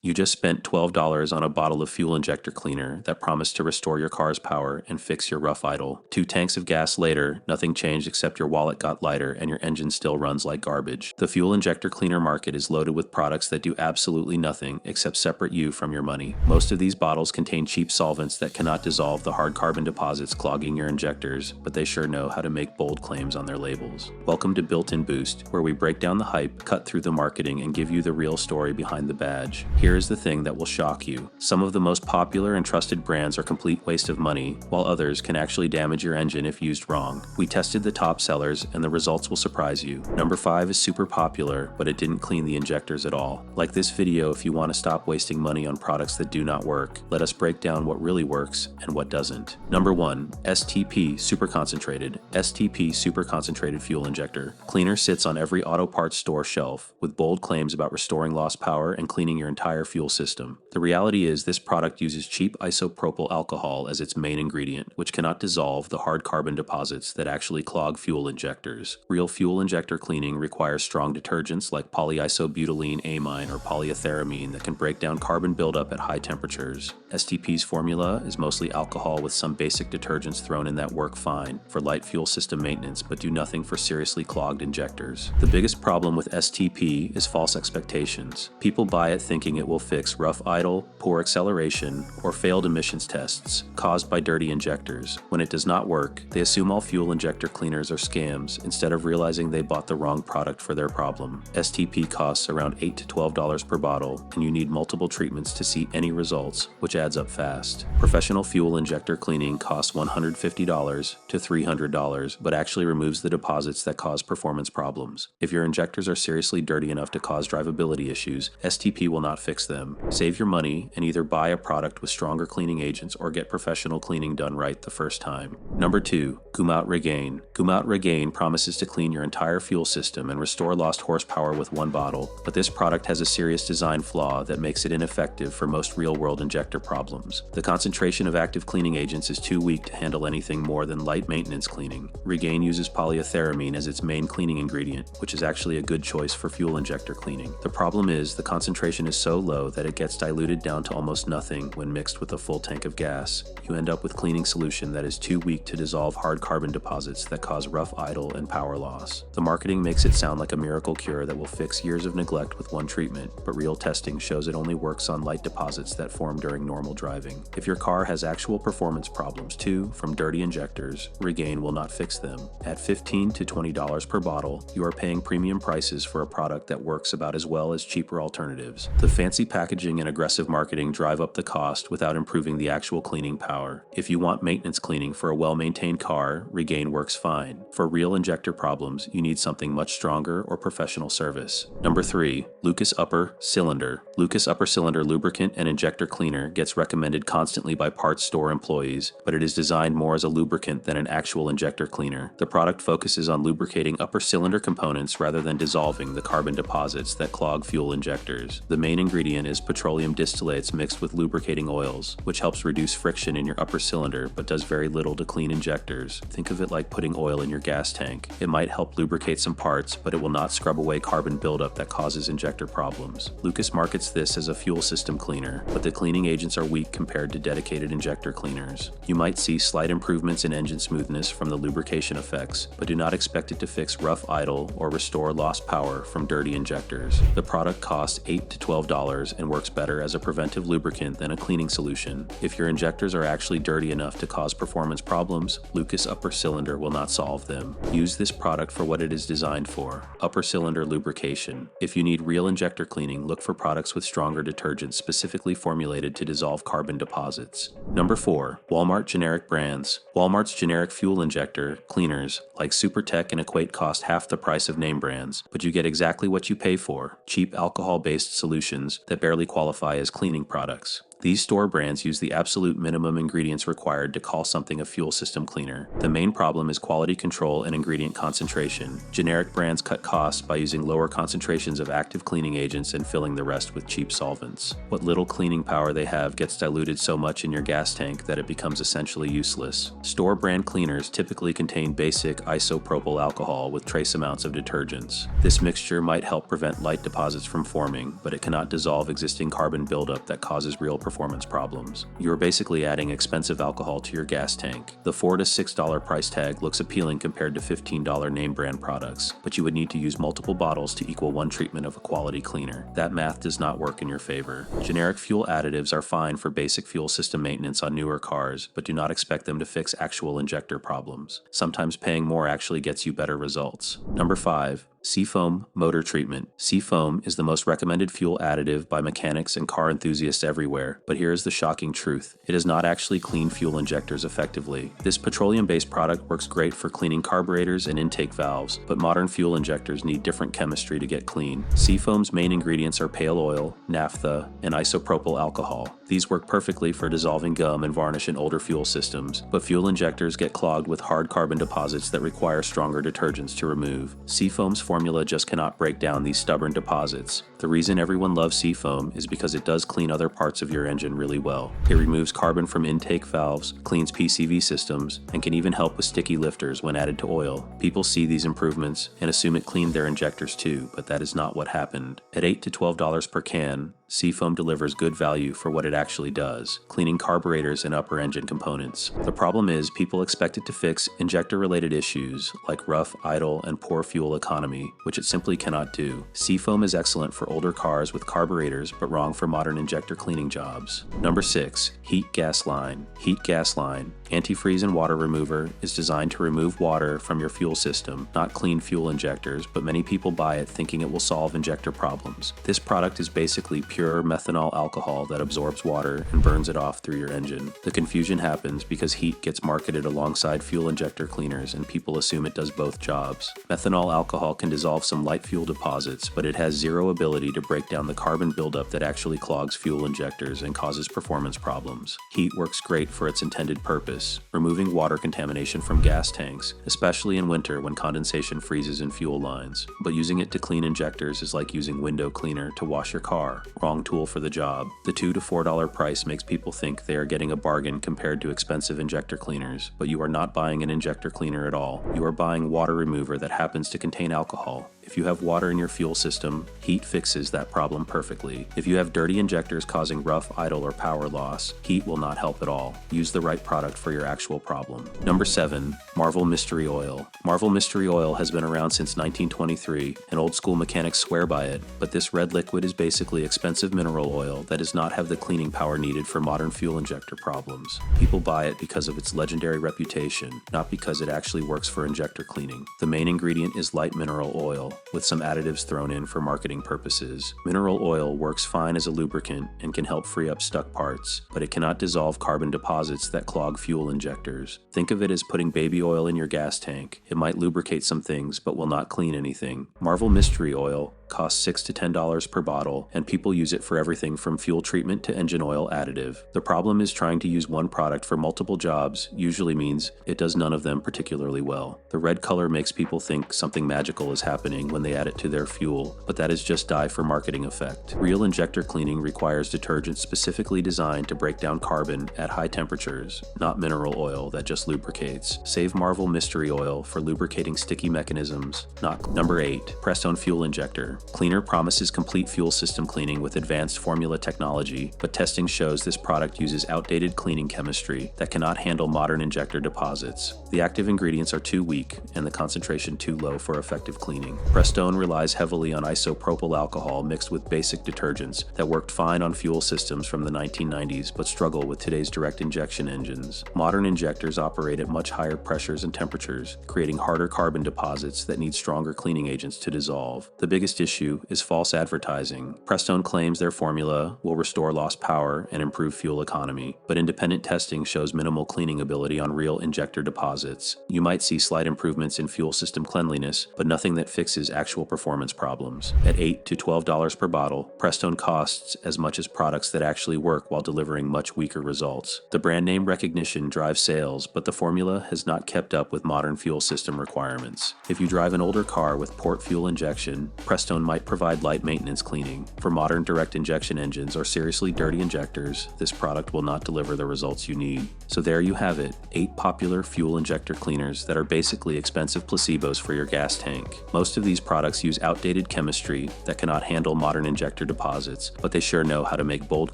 You just spent $12 on a bottle of fuel injector cleaner that promised to restore your car's power and fix your rough idle. 2 tanks of gas later, nothing changed except your wallet got lighter and your engine still runs like garbage. The fuel injector cleaner market is loaded with products that do absolutely nothing except separate you from your money. Most of these bottles contain cheap solvents that cannot dissolve the hard carbon deposits clogging your injectors, but they sure know how to make bold claims on their labels. Welcome to Built-in Boost, where we break down the hype, cut through the marketing, and give you the real story behind the badge. Here is the thing that will shock you. Some of the most popular and trusted brands are complete waste of money, while others can actually damage your engine if used wrong. We tested the top sellers, and the results will surprise you. Number 5 is super popular, but it didn't clean the injectors at all. Like this video if you want to stop wasting money on products that do not work. Let us break down what really works and what doesn't. Number 1. STP Super Concentrated. STP Super Concentrated Fuel Injector. Cleaner sits on every auto parts store shelf, with bold claims about restoring lost power and cleaning your entire fuel system. The reality is this product uses cheap isopropyl alcohol as its main ingredient, which cannot dissolve the hard carbon deposits that actually clog fuel injectors. Real fuel injector cleaning requires strong detergents like polyisobutylene amine or polyethyramine that can break down carbon buildup at high temperatures. STP's formula is mostly alcohol with some basic detergents thrown in that work fine for light fuel system maintenance but do nothing for seriously clogged injectors. The biggest problem with STP is false expectations. People buy it thinking it will fix rough idle, poor acceleration, or failed emissions tests caused by dirty injectors. When it does not work, they assume all fuel injector cleaners are scams instead of realizing they bought the wrong product for their problem. STP costs around $8 to $12 per bottle, and you need multiple treatments to see any results, which adds up fast. Professional fuel injector cleaning costs $150 to $300, but actually removes the deposits that cause performance problems. If your injectors are seriously dirty enough to cause drivability issues, STP will not fix them. Save your money and either buy a product with stronger cleaning agents or get professional cleaning done right the first time. Number 2. Gumout Regane. Gumout Regane promises to clean your entire fuel system and restore lost horsepower with one bottle, but this product has a serious design flaw that makes it ineffective for most real-world injector problems. The concentration of active cleaning agents is too weak to handle anything more than light maintenance cleaning. Regane uses polyethyramine as its main cleaning ingredient, which is actually a good choice for fuel injector cleaning. The problem is the concentration is so low that it gets diluted down to almost nothing when mixed with a full tank of gas. You end up with cleaning solution that is too weak to dissolve hard carbon deposits that cause rough idle and power loss. The marketing makes it sound like a miracle cure that will fix years of neglect with one treatment, but real testing shows it only works on light deposits that form during normal driving. If your car has actual performance problems too, from dirty injectors, Regane will not fix them. At $15 to $20 per bottle, you are paying premium prices for a product that works about as well as cheaper alternatives. The fancy packaging and aggressive marketing drive up the cost without improving the actual cleaning power. If you want maintenance cleaning for a well-maintained car, Regane works fine. For real injector problems, you need something much stronger or professional service. Number 3. Lucas Upper Cylinder. Lucas Upper Cylinder lubricant and injector cleaner gets recommended constantly by parts store employees, but it is designed more as a lubricant than an actual injector cleaner. The product focuses on lubricating upper cylinder components rather than dissolving the carbon deposits that clog fuel injectors. The main ingredient is petroleum distillates mixed with lubricating oils, which helps reduce friction in your upper cylinder but does very little to clean injectors. Think of it like putting oil in your gas tank. It might help lubricate some parts, but it will not scrub away carbon buildup that causes injector problems. Lucas markets this as a fuel system cleaner, but the cleaning agents are weak compared to dedicated injector cleaners. You might see slight improvements in engine smoothness from the lubrication effects, but do not expect it to fix rough idle or restore lost power from dirty injectors. The product costs $8 to $12 and works better as a preventive lubricant than a cleaning solution. If your injectors are actually dirty enough to cause performance problems, Lucas Upper Cylinder will not solve them. Use this product for what it is designed for: upper cylinder lubrication. If you need real injector cleaning, look for products with stronger detergents specifically formulated to dissolve carbon deposits. Number 4. Walmart Generic Brands. Walmart's generic fuel injector cleaners like SuperTech and Equate cost half the price of name brands, but you get exactly what you pay for: cheap alcohol-based solutions that barely qualify as cleaning products. These store brands use the absolute minimum ingredients required to call something a fuel system cleaner. The main problem is quality control and ingredient concentration. Generic brands cut costs by using lower concentrations of active cleaning agents and filling the rest with cheap solvents. What little cleaning power they have gets diluted so much in your gas tank that it becomes essentially useless. Store brand cleaners typically contain basic isopropyl alcohol with trace amounts of detergents. This mixture might help prevent light deposits from forming, but it cannot dissolve existing carbon buildup that causes real performance problems. You are basically adding expensive alcohol to your gas tank. The $4 to $6 price tag looks appealing compared to $15 name brand products, but you would need to use multiple bottles to equal one treatment of a quality cleaner. That math does not work in your favor. Generic fuel additives are fine for basic fuel system maintenance on newer cars, but do not expect them to fix actual injector problems. Sometimes paying more actually gets you better results. Number 5. Seafoam motor treatment. Seafoam is the most recommended fuel additive by mechanics and car enthusiasts everywhere, but here is the shocking truth. It does not actually clean fuel injectors effectively. This petroleum-based product works great for cleaning carburetors and intake valves, but modern fuel injectors need different chemistry to get clean. Seafoam's main ingredients are pale oil, naphtha, and isopropyl alcohol. These work perfectly for dissolving gum and varnish in older fuel systems, but fuel injectors get clogged with hard carbon deposits that require stronger detergents to remove. Seafoam's formula just cannot break down these stubborn deposits. The reason everyone loves Seafoam is because it does clean other parts of your engine really well. It removes carbon from intake valves, cleans PCV systems, and can even help with sticky lifters when added to oil. People see these improvements and assume it cleaned their injectors too, but that is not what happened. At $8 to $12 per can, Seafoam delivers good value for what it actually does, cleaning carburetors and upper engine components. The problem is people expect it to fix injector-related issues like rough, idle, and poor fuel economy, which it simply cannot do. Seafoam is excellent for older cars with carburetors, but wrong for modern injector cleaning jobs. Number 6. Heet gas line. Heet gas line, antifreeze and water remover, is designed to remove water from your fuel system, not clean fuel injectors, but many people buy it thinking it will solve injector problems. This product is basically pure methanol alcohol that absorbs water and burns it off through your engine. The confusion happens because Heet gets marketed alongside fuel injector cleaners and people assume it does both jobs. Methanol alcohol can dissolve some light fuel deposits, but it has zero ability to break down the carbon buildup that actually clogs fuel injectors and causes performance problems. Heet works great for its intended purpose, removing water contamination from gas tanks, especially in winter when condensation freezes in fuel lines. But using it to clean injectors is like using window cleaner to wash your car. Wrong tool for the job. The $2 to $4 price makes people think they are getting a bargain compared to expensive injector cleaners, but you are not buying an injector cleaner at all. You are buying water remover that happens to contain alcohol. If you have water in your fuel system, Heet fixes that problem perfectly. If you have dirty injectors causing rough, idle, or power loss, Heet will not help at all. Use the right product for your actual problem. Number 7. Marvel Mystery Oil. Marvel Mystery Oil has been around since 1923, and old school mechanics swear by it, but this red liquid is basically expensive mineral oil that does not have the cleaning power needed for modern fuel injector problems. People buy it because of its legendary reputation, not because it actually works for injector cleaning. The main ingredient is light mineral oil, with some additives thrown in for marketing purposes. Mineral oil works fine as a lubricant and can help free up stuck parts, but it cannot dissolve carbon deposits that clog fuel injectors. Think of it as putting baby oil in your gas tank. It might lubricate some things, but will not clean anything. Marvel Mystery Oil costs $6 to $10 per bottle, and people use it for everything from fuel treatment to engine oil additive. The problem is trying to use one product for multiple jobs usually means it does none of them particularly well. The red color makes people think something magical is happening when they add it to their fuel, but that is just dye for marketing effect. Real injector cleaning requires detergent specifically designed to break down carbon at high temperatures, not mineral oil that just lubricates. Save Marvel Mystery Oil for lubricating sticky mechanisms, not. Number 8. Prestone Fuel Injector. Cleaner promises complete fuel system cleaning with advanced formula technology, but testing shows this product uses outdated cleaning chemistry that cannot handle modern injector deposits. The active ingredients are too weak and the concentration too low for effective cleaning. Prestone relies heavily on isopropyl alcohol mixed with basic detergents that worked fine on fuel systems from the 1990s but struggle with today's direct injection engines. Modern injectors operate at much higher pressures and temperatures, creating harder carbon deposits that need stronger cleaning agents to dissolve. The biggest issue issue is false advertising. Prestone claims their formula will restore lost power and improve fuel economy, but independent testing shows minimal cleaning ability on real injector deposits. You might see slight improvements in fuel system cleanliness, but nothing that fixes actual performance problems. At $8 to $12 per bottle, Prestone costs as much as products that actually work while delivering much weaker results. The brand name recognition drives sales, but the formula has not kept up with modern fuel system requirements. If you drive an older car with port fuel injection, Prestone might provide light maintenance cleaning. For modern direct injection engines or seriously dirty injectors, this product will not deliver the results you need. So there you have it, 8 popular fuel injector cleaners that are basically expensive placebos for your gas tank. Most of these products use outdated chemistry that cannot handle modern injector deposits, but they sure know how to make bold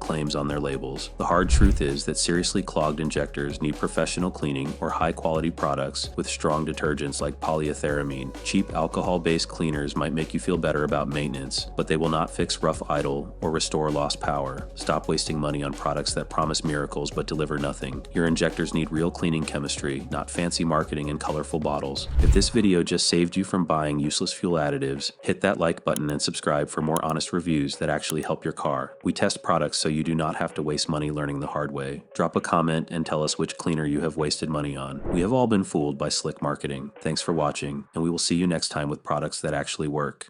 claims on their labels. The hard truth is that seriously clogged injectors need professional cleaning or high-quality products with strong detergents like polyethyramine. Cheap alcohol-based cleaners might make you feel better about maintenance, but they will not fix rough idle or restore lost power. Stop wasting money on products that promise miracles but deliver nothing. Your injectors need real cleaning chemistry, not fancy marketing and colorful bottles. If this video just saved you from buying useless fuel additives, hit that like button and subscribe for more honest reviews that actually help your car. We test products so you do not have to waste money learning the hard way. Drop a comment and tell us which cleaner you have wasted money on. We have all been fooled by slick marketing. Thanks for watching, and we will see you next time with products that actually work.